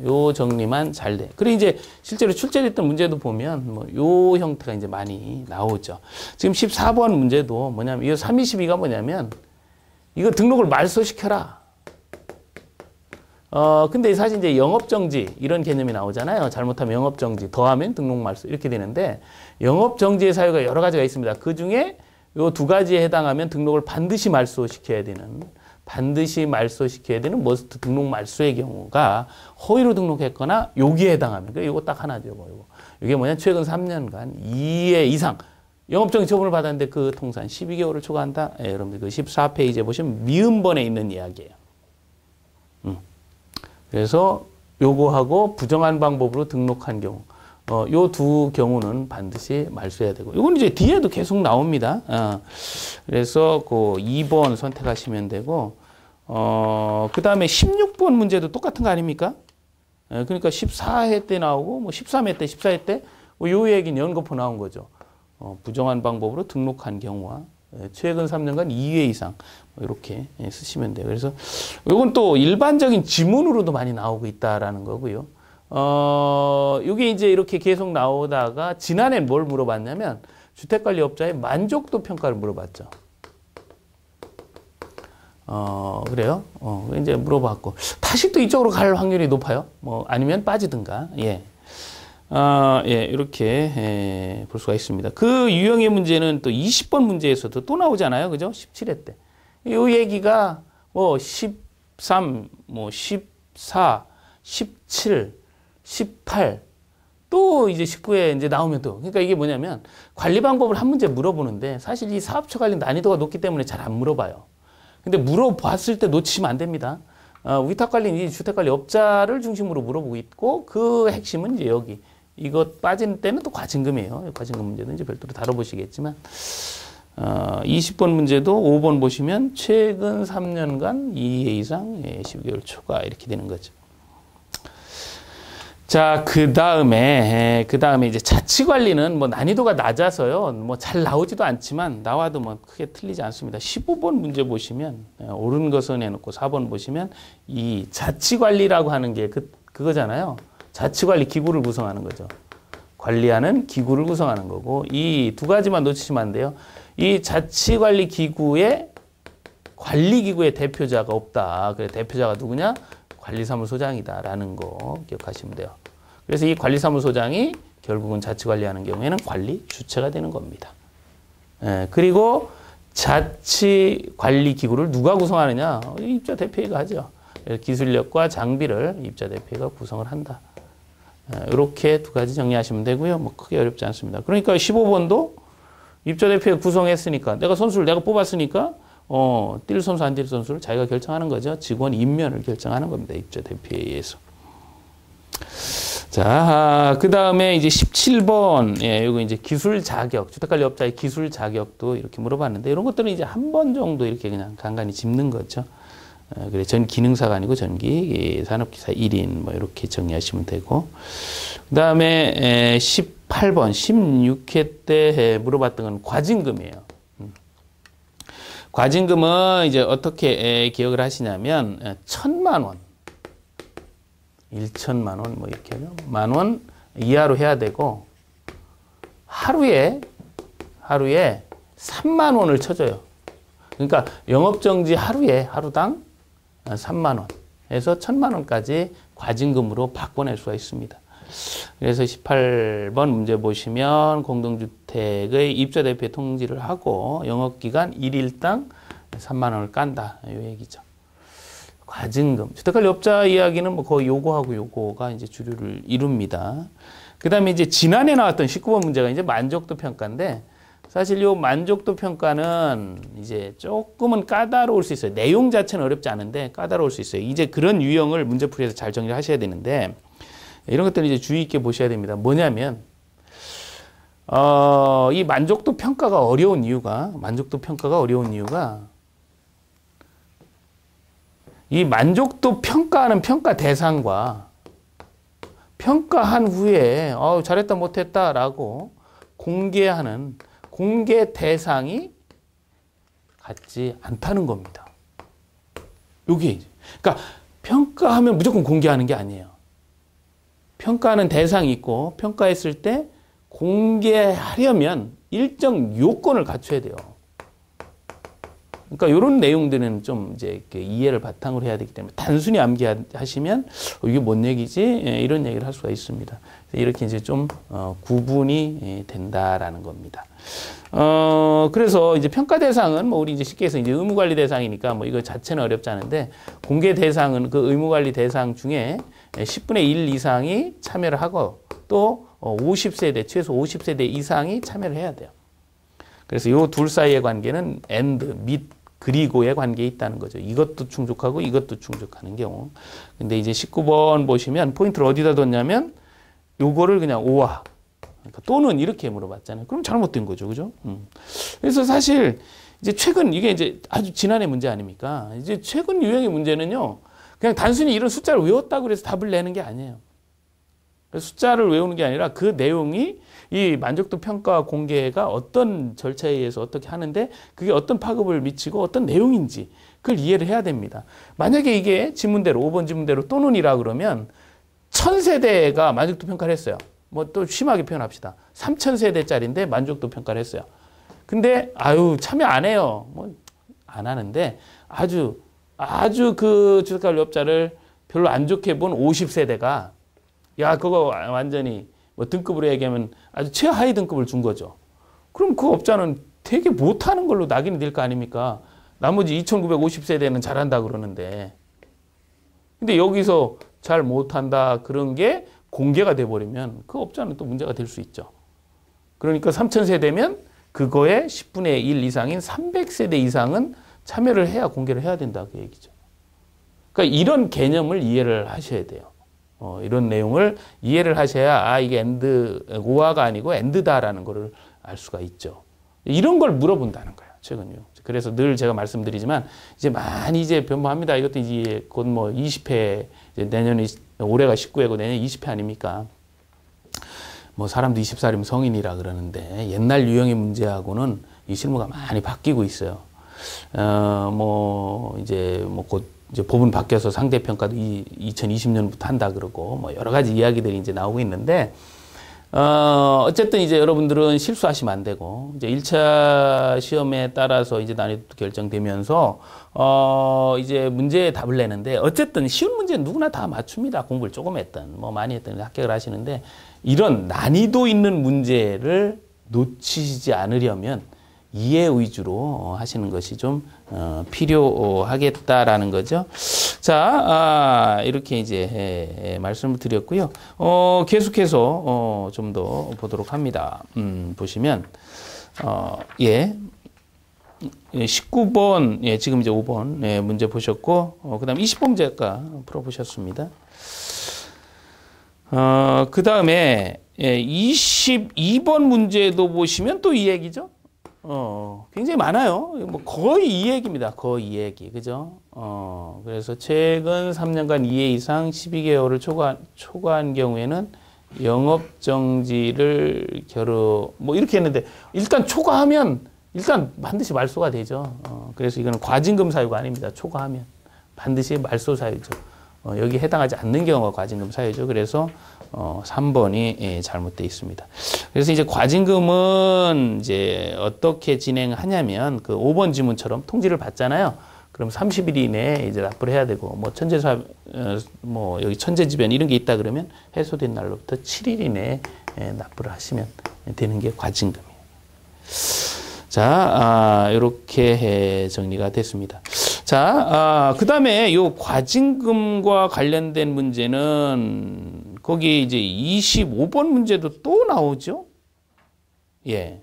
요 정리만 잘 돼. 그리고 이제 실제로 출제됐던 문제도 보면 뭐 요 형태가 이제 많이 나오죠. 지금 14번 문제도 뭐냐면 이 3.2.12가 뭐냐면 이거 등록을 말소시켜라. 근데 사실 이제 영업정지 이런 개념이 나오잖아요. 잘못하면 영업정지, 더하면 등록 말소 이렇게 되는데 영업정지의 사유가 여러 가지가 있습니다. 그 중에 요 두 가지에 해당하면 등록을 반드시 말소시켜야 되는 머스트 등록 말소의 경우가 허위로 등록했거나 여기에 해당하면 이거 딱 하나죠. 이거. 이게 뭐냐 최근 3년간 2회 이상 영업정지 처분을 받았는데 그 통산 12개월을 초과한다. 여러분들 그 14페이지에 보시면 미음번에 있는 이야기예요. 그래서 요거하고 부정한 방법으로 등록한 경우 요 두 경우는 반드시 말소해야 되고 이건 이제 뒤에도 계속 나옵니다. 그래서 그 2번 선택하시면 되고 그 다음에 16번 문제도 똑같은 거 아닙니까? 그러니까 14회 때 나오고 뭐 13회 때 14회 때 요 얘기는 연거푸 나온 거죠. 부정한 방법으로 등록한 경우와 최근 3년간 2회 이상 이렇게 쓰시면 돼요. 그래서 이건 또 일반적인 지문으로도 많이 나오고 있다라는 거고요. 이게 이제 이렇게 계속 나오다가 지난해는 뭘 물어봤냐면 주택관리업자의 만족도 평가를 물어봤죠. 그래요. 이제 물어봤고 다시 또 이쪽으로 갈 확률이 높아요. 뭐 아니면 빠지든가. 예. 이렇게 볼 수가 있습니다. 그 유형의 문제는 또 20번 문제에서도 또 나오잖아요. 그죠? 17회 때. 이 얘기가 뭐 13, 뭐 14, 17, 18, 또 이제 19회 이제 나오면 또. 그러니까 이게 뭐냐면 관리 방법을 한 문제 물어보는데 사실 이 사업처 관리 난이도가 높기 때문에 잘 안 물어봐요. 근데 물어봤을 때 놓치면 안 됩니다. 위탁관리는 이 주택관리업자를 중심으로 물어보고 있고 그 핵심은 이제 여기. 이것 빠지는 때는 또 과징금이에요. 과징금 문제도 이제 별도로 다뤄보시겠지만 20번 문제도 5번 보시면 최근 3년간 2회 이상 12개월 초과 이렇게 되는 거죠. 자, 그 다음에 이제 자치관리는 뭐 난이도가 낮아서요. 뭐 잘 나오지도 않지만 나와도 뭐 크게 틀리지 않습니다. 15번 문제 보시면 옳은 것은 해놓고 4번 보시면 이 자치관리라고 하는 게 그거잖아요. 자치관리 기구를 구성하는 거죠. 관리하는 기구를 구성하는 거고 이 두 가지만 놓치시면 안 돼요. 이 자치관리 기구에 관리기구의 대표자가 없다. 그래 대표자가 누구냐? 관리사무소장이다라는 거 기억하시면 돼요. 그래서 이 관리사무소장이 결국은 자치관리하는 경우에는 관리 주체가 되는 겁니다. 그리고 자치관리기구를 누가 구성하느냐? 입자 대표회의가 하죠. 기술력과 장비를 입자 대표회의가 구성을 한다. 이렇게 두 가지 정리하시면 되고요. 뭐 크게 어렵지 않습니다. 그러니까 15번도 입자 대표회 구성했으니까 내가 선수를 내가 뽑았으니까 뛸 선수 안 뛸 선수를 자기가 결정하는 거죠. 직원 임면을 결정하는 겁니다. 입자 대표회의에서. 자, 그 다음에 이제 17번, 이거 이제 기술 자격, 주택관리업자의 기술 자격도 이렇게 물어봤는데, 이런 것들은 이제 한 번 정도 이렇게 그냥 간간히 짚는 거죠. 그래, 전 기능사가 아니고 전기 산업기사 1인, 뭐 이렇게 정리하시면 되고. 그 다음에 18번, 16회 때 물어봤던 건 과징금이에요. 과징금은 이제 어떻게 기억을 하시냐면, 1,000만 원. 1,000만 원, 뭐 이렇게 하죠. 10,000원 이하로 해야 되고, 하루에 3만 원을 쳐줘요. 그러니까 영업정지 하루당 3만 원 해서 1,000만 원까지 과징금으로 바꿔낼 수가 있습니다. 그래서 18번 문제 보시면 공동주택의 입자대표에 통지를 하고 영업기간 1일당 3만 원을 깐다. 이 얘기죠. 과징금. 주택관리업자 이야기는 뭐 거의 요거하고 요거가 이제 주류를 이룹니다. 그 다음에 이제 지난해 나왔던 19번 문제가 이제 만족도 평가인데 사실 요 만족도 평가는 이제 조금은 까다로울 수 있어요. 내용 자체는 어렵지 않은데 까다로울 수 있어요. 이제 그런 유형을 문제풀이에서 잘 정리를 하셔야 되는데 이런 것들은 이제 주의 있게 보셔야 됩니다. 뭐냐면, 이 만족도 평가가 어려운 이유가 이 만족도 평가하는 평가 대상과 평가한 후에 잘했다 못했다라고 공개하는 공개 대상이 같지 않다는 겁니다. 요게 그러니까 평가하면 무조건 공개하는 게 아니에요. 평가하는 대상이 있고 평가했을 때 공개하려면 일정 요건을 갖춰야 돼요. 그러니까 이런 내용들은 좀 이제 이해를 바탕으로 해야 되기 때문에 단순히 암기하시면 이게 뭔 얘기지? 이런 얘기를 할 수가 있습니다. 이렇게 이제 좀 구분이 된다라는 겁니다. 그래서 이제 평가 대상은 뭐 우리 이제 쉽게 해서 이제 의무관리 대상이니까 뭐 이거 자체는 어렵지 않은데 공개 대상은 그 의무관리 대상 중에 10분의 1 이상이 참여를 하고 또 50세대, 최소 50세대 이상이 참여를 해야 돼요. 그래서 이 둘 사이의 관계는 and, 및, 그리고의 관계에 있다는 거죠. 이것도 충족하고 이것도 충족하는 경우. 근데 이제 19번 보시면 포인트를 어디다 뒀냐면 요거를 그냥 오와 그러니까 또는 이렇게 물어봤잖아요. 그럼 잘못된 거죠. 그죠? 그래서 사실 이제 최근 이게 이제 아주 지난해 문제 아닙니까? 이제 최근 유형의 문제는요. 그냥 단순히 이런 숫자를 외웠다고 해서 답을 내는 게 아니에요. 숫자를 외우는 게 아니라 그 내용이 이 만족도 평가 공개가 어떤 절차에 의해서 어떻게 하는데 그게 어떤 파급을 미치고 어떤 내용인지 그걸 이해를 해야 됩니다. 만약에 이게 지문대로 5번 지문대로 또는이라 그러면 1000세대가 만족도 평가를 했어요. 뭐 또 심하게 표현합시다. 3000세대짜리인데 만족도 평가를 했어요. 근데 아유 참여 안 해요. 뭐 안 하는데 아주 그 주택관리업자를 별로 안 좋게 본 50세대가 야 그거 완전히 뭐 등급으로 얘기하면 아주 최하위 등급을 준 거죠. 그럼 그 업자는 되게 못하는 걸로 낙인이 될 거 아닙니까? 나머지 2950세대는 잘한다 그러는데. 근데 여기서 잘 못한다 그런 게 공개가 돼버리면 그 업자는 또 문제가 될 수 있죠. 그러니까 3000세대면 그거의 10분의 1 이상인 300세대 이상은 참여를 해야 공개를 해야 된다 그 얘기죠. 그러니까 이런 개념을 이해를 하셔야 돼요. 이런 내용을 이해를 하셔야 이게 엔드 오화가 아니고 엔드다라는 거를 알 수가 있죠. 이런 걸 물어본다는 거예요. 최근요. 그래서 늘 제가 말씀드리지만 이제 많이 이제 변모합니다. 이것도 이제 곧 뭐 20회 내년에 올해가 19회고 내년 20회 아닙니까? 뭐 사람도 20살이면 성인이라 그러는데 옛날 유형의 문제하고는 이 실무가 많이 바뀌고 있어요. 뭐 이제 뭐 곧 이제 법은 바뀌어서 상대평가도 2020년부터 한다 그러고 뭐 여러 가지 이야기들이 이제 나오고 있는데 어쨌든 이제 여러분들은 실수하시면 안 되고 이제 1차 시험에 따라서 이제 난이도 결정되면서 이제 문제에 답을 내는데 어쨌든 쉬운 문제는 누구나 다 맞춥니다. 공부를 조금 했든 뭐 많이 했든 합격을 하시는데 이런 난이도 있는 문제를 놓치지 않으려면 이해 위주로 하시는 것이 좀 필요하겠다라는 거죠. 자, 이렇게 이제 말씀을 드렸고요. 계속해서 좀 더 보도록 합니다. 보시면 예. 19번, 예, 지금 이제 5번 예, 문제 보셨고, 그 다음에 20번 문제 아까 풀어보셨습니다. 그 다음에 예, 22번 문제도 보시면 또 이 얘기죠. 굉장히 많아요. 뭐 거의 이 얘기입니다. 거의 이 얘기. 그죠? 그래서 최근 3년간 2회 이상 12개월을 초과한 경우에는 영업정지를 뭐 이렇게 했는데 일단 초과하면 일단 반드시 말소가 되죠. 그래서 이거는 과징금 사유가 아닙니다. 초과하면 반드시 말소 사유죠. 여기 해당하지 않는 경우가 과징금 사유죠. 그래서 3번이 예, 잘못되어 있습니다. 그래서 이제 과징금은 이제 어떻게 진행하냐면 그 5번 지문처럼 통지를 받잖아요. 그럼 30일 이내에 이제 납부를 해야 되고 뭐 뭐 여기 천재지변 이런 게 있다 그러면 해소된 날로부터 7일 이내에 예, 납부를 하시면 되는 게 과징금이에요. 자, 이렇게 정리가 됐습니다. 자, 그 다음에 요 과징금과 관련된 문제는 거기 이제 25번 문제도 또 나오죠? 예.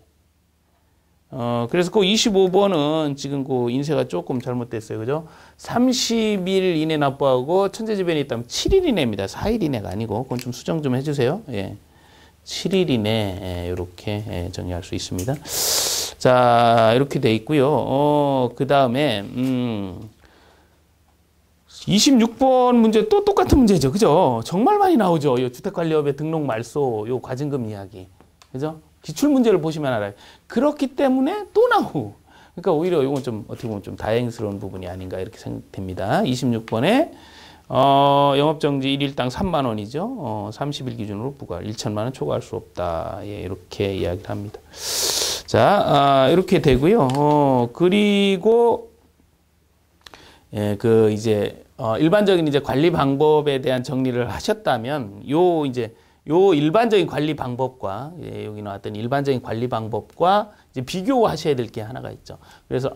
그래서 그 25번은 지금 그 인쇄가 조금 잘못됐어요. 그죠? 30일 이내 납부하고 천재지변이 있다면 7일 이내입니다. 4일 이내가 아니고 그건 좀 수정 좀 해주세요. 예. 7일 이내 이렇게 정리할 수 있습니다. 자, 이렇게 돼 있고요. 그 다음에 26번 문제 또 똑같은 문제죠. 그죠? 정말 많이 나오죠. 이 주택관리업의 등록 말소, 요 과징금 이야기. 그죠? 기출 문제를 보시면 알아요. 그렇기 때문에 또 나오고. 그러니까 오히려 이건 좀 어떻게 보면 좀 다행스러운 부분이 아닌가 이렇게 생각됩니다. 26번에 영업정지 1일당 3만 원이죠. 30일 기준으로 부과 1천만 원 초과할 수 없다. 예, 이렇게 이야기를 합니다. 자, 이렇게 되고요. 그리고 예, 그 이제 일반적인 이제 관리 방법에 대한 정리를 하셨다면 요 일반적인 관리 방법과 예, 여기 나왔던 일반적인 관리 방법과 이제 비교하셔야 될 게 하나가 있죠. 그래서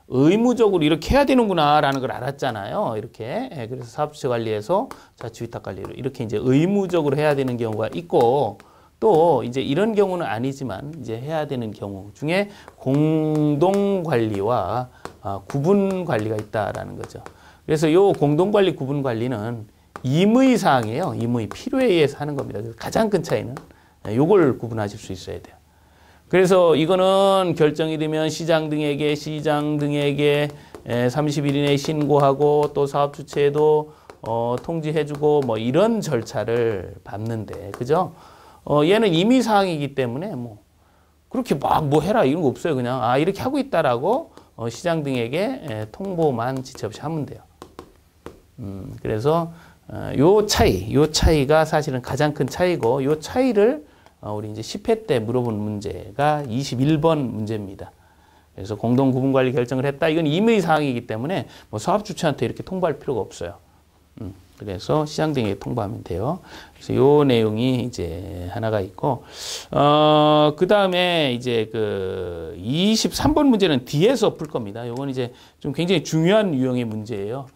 의무적으로 이렇게 해야 되는구나라는 걸 알았잖아요. 이렇게. 예, 그래서 사업주체 관리에서 자치위탁 관리로 이렇게 이제 의무적으로 해야 되는 경우가 있고 또 이제 이런 경우는 아니지만 이제 해야 되는 경우 중에 공동 관리와 구분 관리가 있다라는 거죠. 그래서 요 공동 관리, 구분 관리는 임의 사항이에요. 임의 필요에 의해서 하는 겁니다. 그래서 가장 큰 차이는 요걸 구분하실 수 있어야 돼요. 그래서 이거는 결정이 되면 시장 등에게 30일 이내에 신고하고 또 사업 주체에도 통지해주고 뭐 이런 절차를 밟는데, 그죠? 얘는 임의사항이기 때문에 뭐 그렇게 막 뭐 해라 이런 거 없어요. 그냥 이렇게 하고 있다라고 시장 등에게 통보만 지체 없이 하면 돼요. 그래서 요 차이가 사실은 가장 큰 차이고, 요 차이를 우리 이제 10회 때 물어본 문제가 21번 문제입니다. 그래서 공동 구분 관리 결정을 했다. 이건 임의 사항이기 때문에 뭐 사업 주체한테 이렇게 통보할 필요가 없어요. 그래서 시장 등에게 통보하면 돼요. 그래서 요 내용이 이제 하나가 있고, 그 다음에 이제 그 23번 문제는 뒤에서 풀 겁니다. 요건 이제 좀 굉장히 중요한 유형의 문제예요.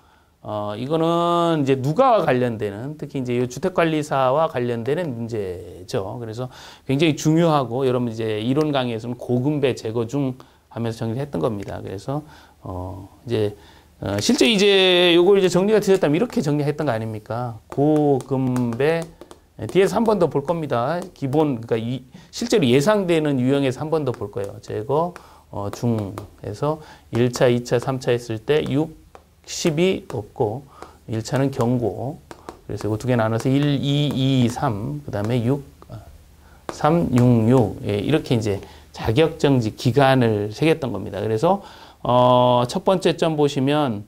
이거는 이제 누가와 관련되는, 특히 이제 이 주택관리사와 관련되는 문제죠. 그래서 굉장히 중요하고, 여러분 이제 이론 강의에서는 고금배 제거 중 하면서 정리를 했던 겁니다. 그래서, 이제, 실제 이제 요걸 이제 정리가 되셨다면 이렇게 정리했던 거 아닙니까? 고금배, 뒤에서 한 번 더 볼 겁니다. 기본, 그러니까 실제로 예상되는 유형에서 한 번 더 볼 거예요. 제거, 중에서 1차, 2차, 3차 했을 때 60이 없고, 1차는 경고. 그래서 이거 두 개 나눠서 1, 2, 2, 3, 그 다음에 6, 3, 6, 6. 예, 이렇게 이제 자격정지 기간을 새겼던 겁니다. 그래서, 첫 번째 점 보시면,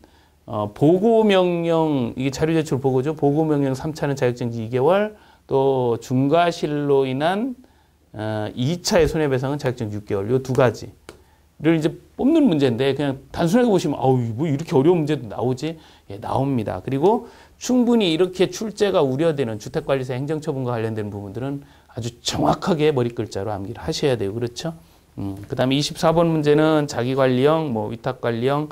보고명령, 이게 자료 제출 보고죠. 보고명령 3차는 자격정지 2개월, 또 중과실로 인한 2차의 손해배상은 자격정지 6개월. 요 두 가지를 이제 뽑는 문제인데, 그냥 단순하게 보시면 뭐 이렇게 어려운 문제도 나오지? 예, 나옵니다. 그리고 충분히 이렇게 출제가 우려되는 주택관리사 행정처분과 관련된 부분들은 아주 정확하게 머리 글자로 암기를 하셔야 돼요. 그렇죠? 그 다음에 24번 문제는 자기관리형, 뭐 위탁관리형,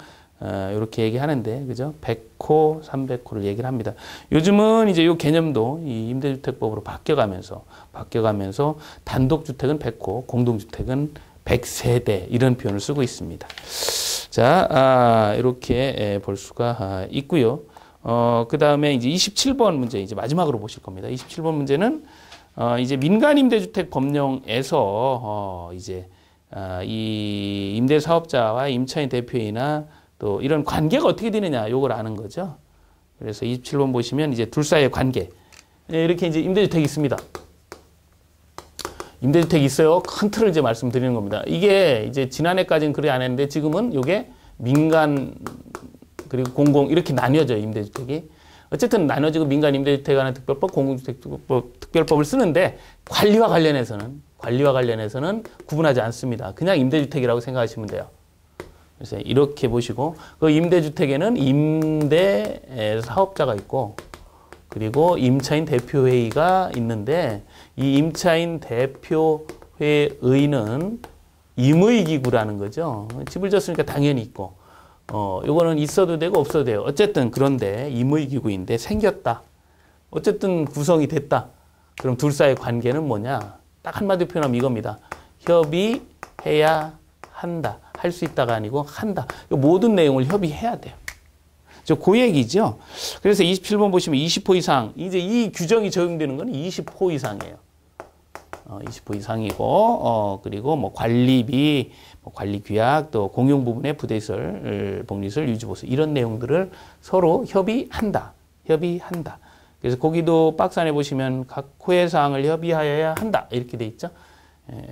이렇게 얘기하는데, 그죠? 100호, 300호를 얘기를 합니다. 요즘은 이제 이 개념도 이 임대주택법으로 바뀌어가면서 단독주택은 100호, 공동주택은 100세대 이런 표현을 쓰고 있습니다. 자, 이렇게 볼 수가 있고요. 그 다음에 이제 27번 문제 이제 마지막으로 보실 겁니다. 27번 문제는 이제 민간임대주택 법령에서 이제 이 임대사업자와 임차인 대표이나 또 이런 관계가 어떻게 되느냐, 요걸 아는 거죠. 그래서 27번 보시면 이제 둘 사이의 관계. 이렇게 이제 임대주택이 있습니다. 임대주택이 있어요. 큰 틀을 이제 말씀드리는 겁니다. 이게 이제 지난해까지는 그래 안 했는데 지금은 요게 민간 그리고 공공 이렇게 나뉘어져요. 임대주택이. 어쨌든 나눠지고 민간 임대주택에 관한 특별법, 공공주택 특별법을 쓰는데 관리와 관련해서는 구분하지 않습니다. 그냥 임대주택이라고 생각하시면 돼요. 그래서 이렇게 보시고, 그 임대주택에는 임대 사업자가 있고, 그리고 임차인 대표회의가 있는데, 이 임차인 대표회의는 임의기구라는 거죠. 집을 졌으니까 당연히 있고, 요거는 있어도 되고 없어도 돼요. 어쨌든 그런데 임의기구인데 생겼다. 어쨌든 구성이 됐다. 그럼 둘 사이의 관계는 뭐냐? 딱 한마디로 표현하면 이겁니다. 협의해야 한다. 할 수 있다가 아니고 한다. 모든 내용을 협의해야 돼요. 그 얘기죠. 그래서 27번 보시면 20호 이상. 이제 이 규정이 적용되는 건 20호 이상이에요. 20호 이상이고, 그리고 뭐 관리비, 뭐 관리 규약, 또 공용 부분의 부대시설, 복리시설, 유지보수 이런 내용들을 서로 협의한다. 그래서 거기도 박스 안에 보시면 각 호의 사항을 협의하여야 한다. 이렇게 돼 있죠.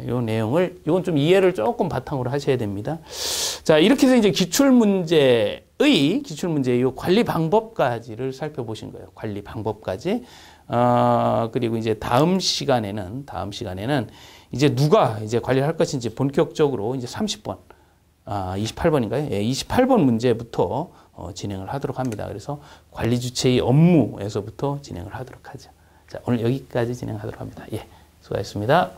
요 내용을, 요건 좀 이해를 조금 바탕으로 하셔야 됩니다. 자, 이렇게 해서 이제 기출문제의 요 관리 방법까지를 살펴보신 거예요. 관리 방법까지. 그리고 이제 다음 시간에는 이제 누가 이제 관리를 할 것인지 본격적으로 이제 30번, 28번인가요? 예, 28번 문제부터 진행을 하도록 합니다. 그래서 관리 주체의 업무에서부터 진행을 하도록 하죠. 자, 오늘 여기까지 진행하도록 합니다. 예, 수고하셨습니다.